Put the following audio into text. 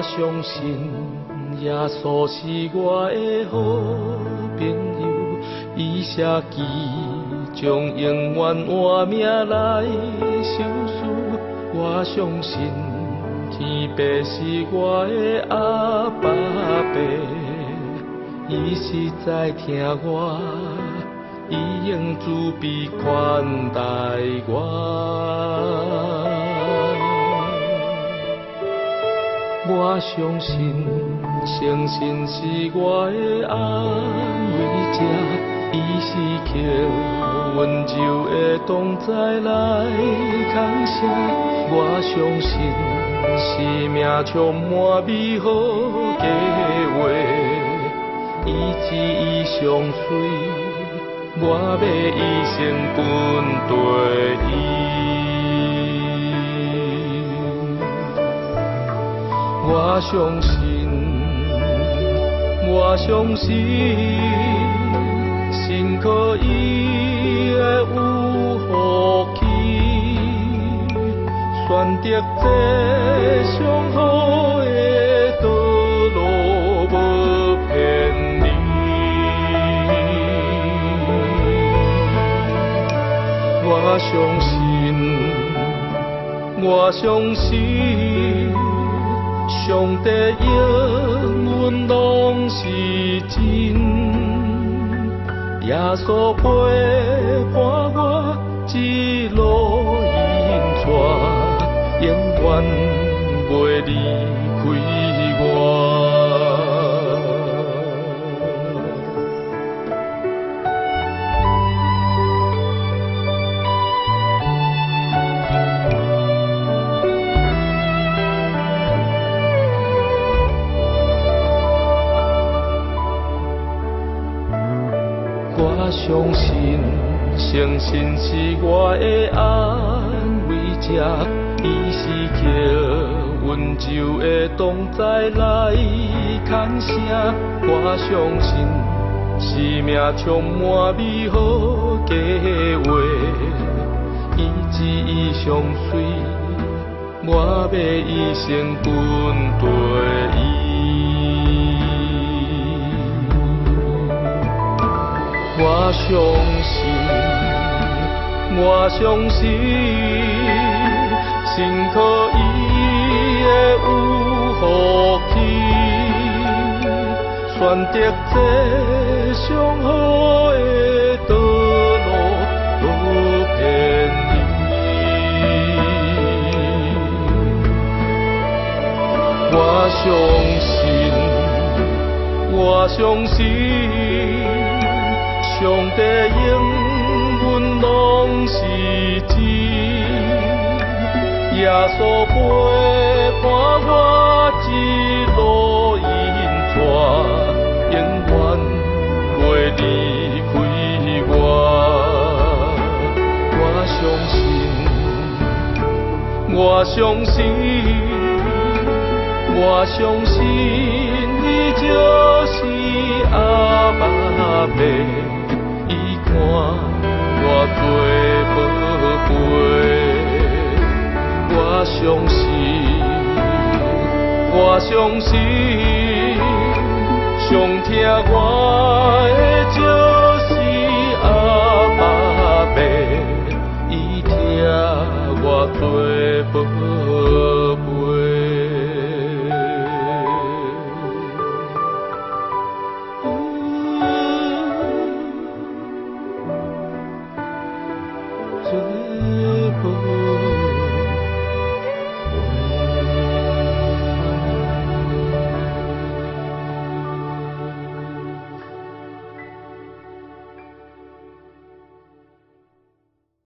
相信耶稣是我的好朋友，伊写记将永远换命来受死。我相信天父是我的阿爸爸，伊是在听我，伊用慈悲款待我。我相信，诚信是我的安慰者，伊是靠温柔的同在来扛下。我相信，生命充满美好计划，伊旨意上水，我要一生跟对伊。我相信，我相信，信靠伊的有福气，选择这上好的道路，无偏离。我相信，我相信。上帝应允拢是真，耶稣陪伴我一路引带，永远袂离开我。我相信，诚信是我的安慰者，伊是靠温柔的同在来牵绳。我相信，生命充满美好计划，伊旨意上水，我要一生跟对伊。我相信，我相信，信靠伊的有福气，选择这上好的道路，无偏离。我相信，我相信。上帝应允拢是真，耶稣陪伴我一路引带，永远袂离开我。我相信，我相信，我相信，你就是阿爸爸。看我最宝贝，我相信，我相信，上听我的就是阿爸爸，伊听我最宝贝。